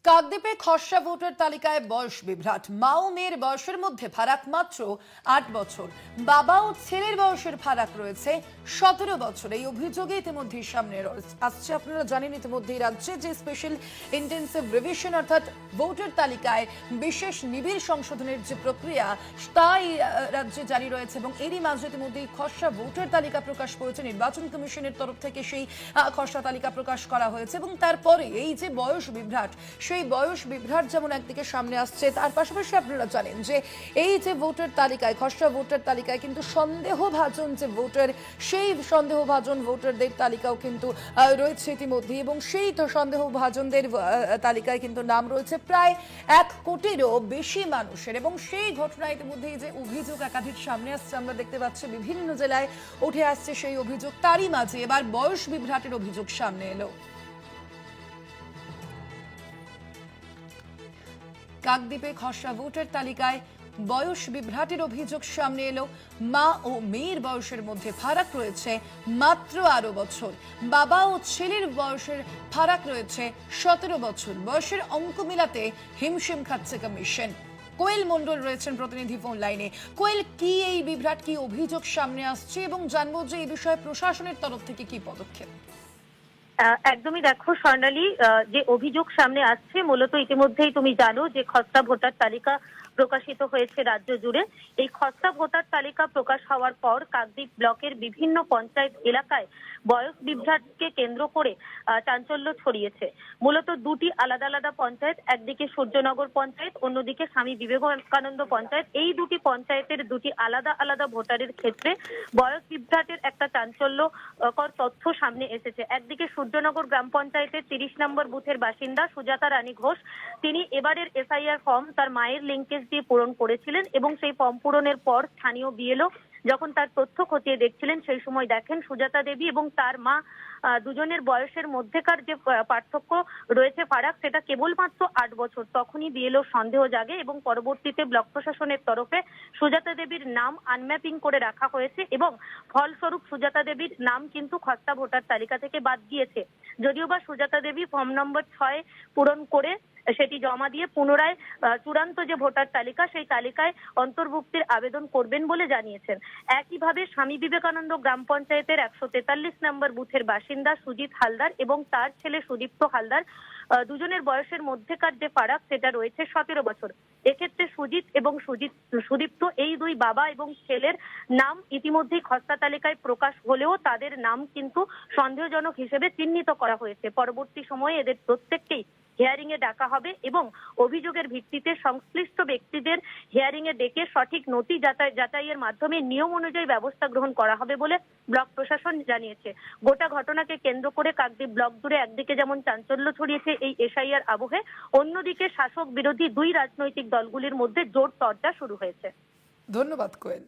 কাকদ্বীপে খসড়া ভোটার তালিকায় বয়স বিভ্রাট। মা ও মেয়ের বয়সের মধ্যে ফারাক মাত্র ৮ বছর। বাবা ও ছেলের বয়সের ফারাক রয়েছে ১৭ বছর। এই অভিযোগে ইতিমধ্যে সামনে আসছে। আপনারা জানেন ইতিমধ্যেই রাজ্যে যে স্পেশাল ইন্টেন্সিভ রিভিশন অর্থাৎ ভোটার তালিকায় বিশেষ নিবিড় সংশোধনের যে প্রক্রিয়া তাই রাজ্যে জারি রয়েছে এবং এরই মাঝে ইতিমধ্যেই খসড়া ভোটার তালিকা প্রকাশ করেছে নির্বাচন কমিশনের তরফ থেকে। সেই খসড়া তালিকা প্রকাশ করা হয়েছে এবং তারপরে এই যে বয়স বিভ্রাট, সেই বয়স বিভ্রাট যেমন একদিকে সামনে আসছে, তার পাশাপাশি আপনারা জানেন যে এই যে ভোটার তালিকায় খসড়া ভোটার তালিকায় কিন্তু সন্দেহভাজন যে ভোটার, সেই সন্দেহভাজন ভোটারদের তালিকাও কিন্তু রয়েছে ইতিমধ্যে এবং সেই তো সন্দেহভাজনদের তালিকায় কিন্তু নাম রয়েছে প্রায় ১ কোটিরও বেশি মানুষের। এবং সেই ঘটনা ইতিমধ্যেই যে অভিযোগ একাধিক সামনে আসছে, আমরা দেখতে পাচ্ছি বিভিন্ন জেলায় উঠে আসছে সেই অভিযোগ। তারই মাঝে এবার বয়স বিভ্রাটের অভিযোগ সামনে এলো। কাকদ্বীপে খসড়া ভোটার তালিকায় বয়স বিভ্রাটের অভিযোগ সামনে এলো। মা ও মেয়ের বয়সের মধ্যে ফারাক রয়েছে মাত্র ১২ বছর। বাবা ও ছেলের বয়সের ফারাক রয়েছে ১৭ বছর। বয়সের অঙ্ক মিলাতে হিমশিম খাচ্ছে কমিশন। কোয়েল মণ্ডল রয়েছেন প্রতিনিধি ফোন লাইনে। কোয়েল, কি এই বিভ্রাট, কি অভিযোগ সামনে আসছে এবং জানবো যে এই বিষয়ে প্রশাসনের তরফ থেকে কি পদক্ষেপ? একদমই দেখো স্বর্ণালী, যে অভিযোগ সামনে আসছে মূলত ইতিমধ্যেই তুমি জানো যে খসড়া ভোটার তালিকা প্রকাশিত হয়েছে রাজ্য জুড়ে। এই খসড়া ভোটার তালিকা প্রকাশ হওয়ার পর কাকদ্বীপ ব্লকের বিভিন্ন পঞ্চায়েত এলাকায় বয়স বিভ্রাটকে কেন্দ্র করে চাঞ্চল্য ছড়িয়েছে। মূলত দুটি আলাদা আলাদা পঞ্চায়েত, একদিকে সূর্যনগর পঞ্চায়েত, অন্যদিকে স্বামী বিবেকানন্দ পঞ্চায়েত। এই দুটি পঞ্চায়েতের দুটি আলাদা আলাদা ভোটারের ক্ষেত্রে বয়স বিভ্রাটের একটা চাঞ্চল্যকর তথ্য সামনে এসেছে। একদিকে সূর্যনগর গ্রাম পঞ্চায়েতের ৩০ নম্বর বুথের বাসিন্দা সুজাতা রানী ঘোষ, তিনি এবারের এসআইআর ফর্ম তার মায়ের লিঙ্কেজ দিয়ে পূরণ করেছিলেন এবং সেই ফর্ম পূরণের পর স্থানীয় বিএলও যখন তার তথ্য খতিয়ে দেখছিলেন সেই সময় দেখেন সুজাতা দেবী এবং তার মা দুজনের বয়সের মধ্যেকার যে পার্থক্য রয়েছে, ফারাক, সেটা কেবলমাত্র ৮ বছর। তখনই বিএলও সন্দেহ জাগে এবং পরবর্তীতে ব্লক প্রশাসনের তরফে সুজাতা দেবীর নাম আনম্যাপিং করে রাখা হয়েছে এবং ফলস্বরূপ সুজাতা দেবীর নাম কিন্তু খসড়া ভোটার তালিকা থেকে বাদ গিয়েছে। যদিও বা সুজাতা দেবী ফর্ম নম্বর ৬ পূরণ করে সেটি জমা দিয়ে পুনরায় চূড়ান্ত যে ভোটার তালিকা সেই তালিকায় অন্তর্ভুক্তির আবেদন করবেন বলে জানিয়েছেন। একইভাবে স্বামী বিবেকানন্দ গ্রাম পঞ্চায়েতের ১৪৩ নম্বর বুথের বাসিন্দা সুজিত হালদার এবং তার ছেলে সুদীপ্ত হালদার, দুজনের বয়সের মধ্যেকার যে ফারাক সেটা রয়েছে ১৭ বছর। এক্ষেত্রে সুজিত এবং সুদীপ্ত এই দুই বাবা এবং ছেলের নাম ইতিমধ্যেই খসড়া তালিকায় প্রকাশ হলেও তাদের নাম কিন্তু সন্দেহজনক হিসেবে চিহ্নিত করা হয়েছে। পরবর্তী সময়ে এদের প্রত্যেককেই হিয়ারিং এ ডাকা হবে এবং অভিযোগের ভিত্তিতে সংশ্লিষ্ট ব্যক্তিদের হিয়ারিং এ ডেকে সঠিক নথি যাচাইয়ের মাধ্যমে নিয়ম অনুযায়ী ব্যবস্থা গ্রহণ করা হবে বলে ব্লক প্রশাসন জানিয়েছে। গোটা ঘটনাকে কেন্দ্র করে কাকদ্বীপ ব্লক জুড়ে একদিকে যেমন চাঞ্চল্য ছড়িয়েছে এই এসআইআর আবহে, অন্যদিকে শাসক বিরোধী দুই রাজনৈতিক দলগুলির মধ্যে জোর চর্চা শুরু হয়েছে। ধন্যবাদ কোয়েল।